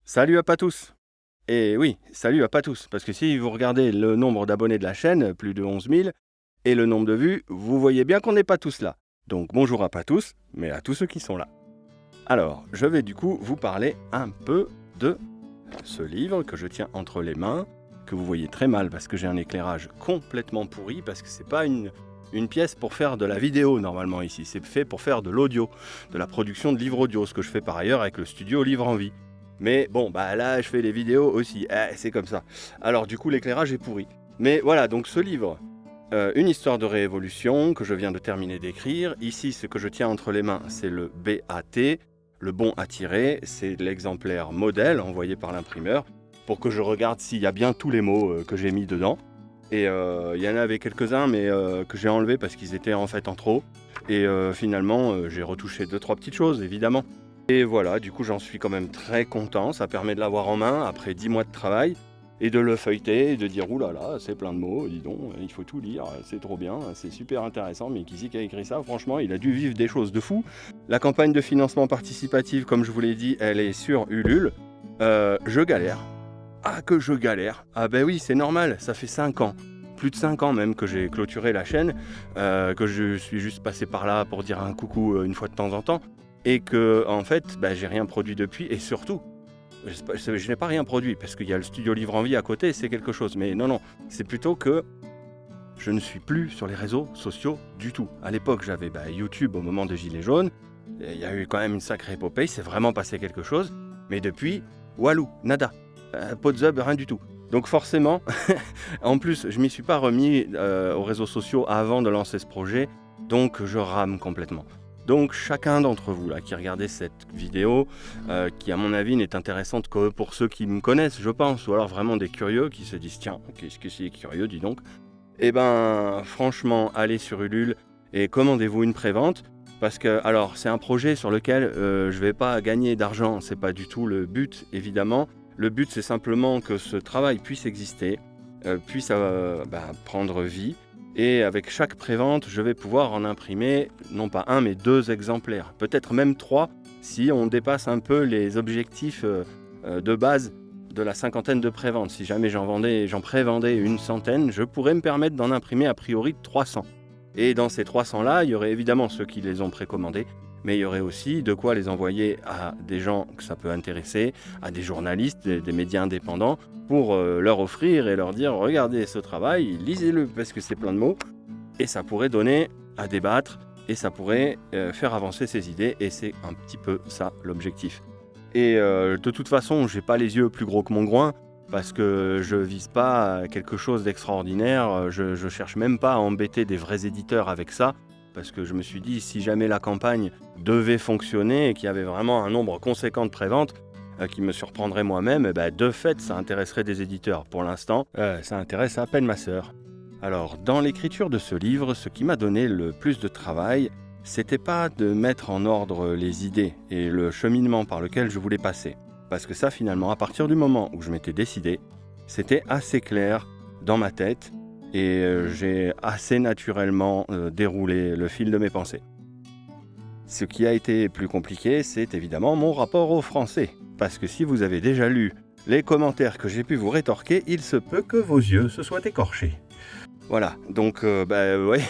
Salut à pas tous. Et oui, salut à pas tous, parce que si vous regardez le nombre d'abonnés de la chaîne, plus de 11 000, et le nombre de vues, vous voyez bien qu'on n'est pas tous là. Donc bonjour à pas tous, mais à tous ceux qui sont là. Alors, je vais du coup vous parler un peu de ce livre que je tiens entre les mains, que vous voyez très mal parce que j'ai un éclairage complètement pourri, parce que c'est pas une pièce pour faire de la vidéo normalement ici, c'est fait pour faire de l'audio, de la production de livres audio, ce que je fais par ailleurs avec le studio Livre en Vie. Mais bon, bah là, je fais les vidéos aussi. C'est comme ça. Alors, du coup, l'éclairage est pourri. Mais voilà, donc ce livre, une histoire de révolution que je viens de terminer d'écrire. Ici, ce que je tiens entre les mains, c'est le BAT, le bon à tirer. C'est l'exemplaire modèle envoyé par l'imprimeur pour que je regarde s'il y a bien tous les mots que j'ai mis dedans. Et il y en avait quelques-uns, mais que j'ai enlevés parce qu'ils étaient en fait en trop. Et finalement, j'ai retouché 2-3 petites choses, évidemment. Et voilà, du coup j'en suis quand même très content, ça permet de l'avoir en main après 10 mois de travail et de le feuilleter et de dire ouh là là, c'est plein de mots, dis donc, il faut tout lire, c'est trop bien, c'est super intéressant, mais qui c'est qui a écrit ça? Franchement, il a dû vivre des choses de fou. La campagne de financement participatif, comme je vous l'ai dit, elle est sur Ulule. Je galère. Ah que je galère. Ah ben oui, c'est normal, ça fait 5 ans. Plus de 5 ans même que j'ai clôturé la chaîne, que je suis juste passé par là pour dire un coucou une fois de temps en temps. Et que, en fait, j'ai rien produit depuis, et surtout, je n'ai pas rien produit, parce qu'il y a le studio Livre en Vie à côté, c'est quelque chose. Mais non, c'est plutôt que je ne suis plus sur les réseaux sociaux du tout. À l'époque, j'avais YouTube au moment des Gilets jaunes, il y a eu quand même une sacrée épopée, c'est vraiment passé quelque chose. Mais depuis, walou, nada, pas de zub, rien du tout. Donc forcément, en plus, je m'y suis pas remis aux réseaux sociaux avant de lancer ce projet, donc je rame complètement. Donc chacun d'entre vous là qui regardez cette vidéo, qui à mon avis n'est intéressante que pour ceux qui me connaissent, je pense, ou alors vraiment des curieux qui se disent tiens, qu'est-ce que c'est curieux, dis donc. Eh ben franchement, allez sur Ulule et commandez-vous une prévente. Parce que alors c'est un projet sur lequel je vais pas gagner d'argent, c'est pas du tout le but évidemment. Le but c'est simplement que ce travail puisse exister, puisse prendre vie. Et avec chaque prévente, je vais pouvoir en imprimer non pas un mais 2 exemplaires, peut-être même 3 si on dépasse un peu les objectifs de base de la cinquantaine de préventes. Si jamais j'en prévendais une centaine, je pourrais me permettre d'en imprimer a priori 300. Et dans ces 300-là, il y aurait évidemment ceux qui les ont précommandés, mais il y aurait aussi de quoi les envoyer à des gens que ça peut intéresser, à des journalistes, des médias indépendants, pour leur offrir et leur dire « Regardez ce travail, lisez-le parce que c'est plein de mots » et ça pourrait donner à débattre et ça pourrait faire avancer ces idées et c'est un petit peu ça l'objectif. Et de toute façon, j'ai pas les yeux plus gros que mon groin parce que je vise pas quelque chose d'extraordinaire, je cherche même pas à embêter des vrais éditeurs avec ça parce que je me suis dit si jamais la campagne devait fonctionner et qu'il y avait vraiment un nombre conséquent de préventes, qui me surprendrait moi-même, de fait, ça intéresserait des éditeurs. Pour l'instant, ça intéresse à peine ma sœur. Alors, dans l'écriture de ce livre, ce qui m'a donné le plus de travail, c'était pas de mettre en ordre les idées et le cheminement par lequel je voulais passer. Parce que ça, finalement, à partir du moment où je m'étais décidé, c'était assez clair dans ma tête et j'ai assez naturellement déroulé le fil de mes pensées. Ce qui a été plus compliqué, c'est évidemment mon rapport au français. Parce que si vous avez déjà lu les commentaires que j'ai pu vous rétorquer, il se peut que vos yeux se soient écorchés. Voilà, donc ouais,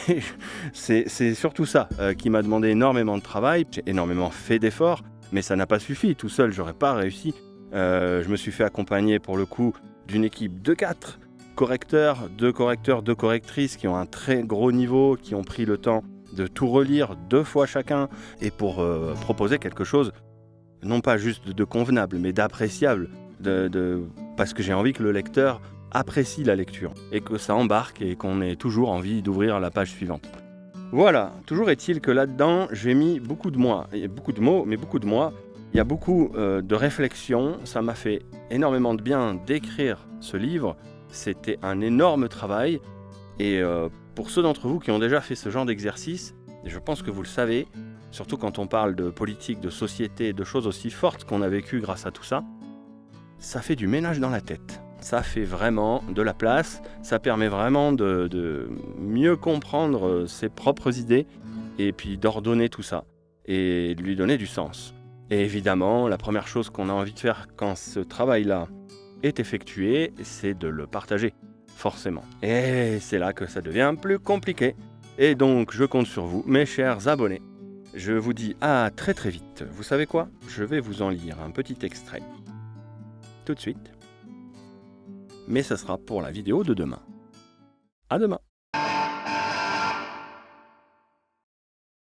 c'est surtout ça qui m'a demandé énormément de travail. J'ai énormément fait d'efforts, mais ça n'a pas suffi. Tout seul, j'aurais pas réussi. Je me suis fait accompagner pour le coup d'une équipe de 4 correcteurs, 2 correcteurs, 2 correctrices qui ont un très gros niveau, qui ont pris le temps de tout relire 2 fois chacun et pour proposer quelque chose non pas juste de convenable, mais d'appréciable, parce que j'ai envie que le lecteur apprécie la lecture, et que ça embarque, et qu'on ait toujours envie d'ouvrir la page suivante. Voilà, toujours est-il que là-dedans, j'ai mis beaucoup de mois, et beaucoup de mots, mais beaucoup de mois. Il y a beaucoup de réflexions, ça m'a fait énormément de bien d'écrire ce livre, c'était un énorme travail, et pour ceux d'entre vous qui ont déjà fait ce genre d'exercice, et je pense que vous le savez, surtout quand on parle de politique, de société, de choses aussi fortes qu'on a vécues grâce à tout ça, ça fait du ménage dans la tête. Ça fait vraiment de la place, ça permet vraiment de mieux comprendre ses propres idées et puis d'ordonner tout ça et de lui donner du sens. Et évidemment, la première chose qu'on a envie de faire quand ce travail-là est effectué, c'est de le partager, forcément. Et c'est là que ça devient plus compliqué. Et donc, je compte sur vous, mes chers abonnés. Je vous dis à très très vite. Vous savez quoi? Je vais vous en lire un petit extrait. Tout de suite. Mais ça sera pour la vidéo de demain. À demain!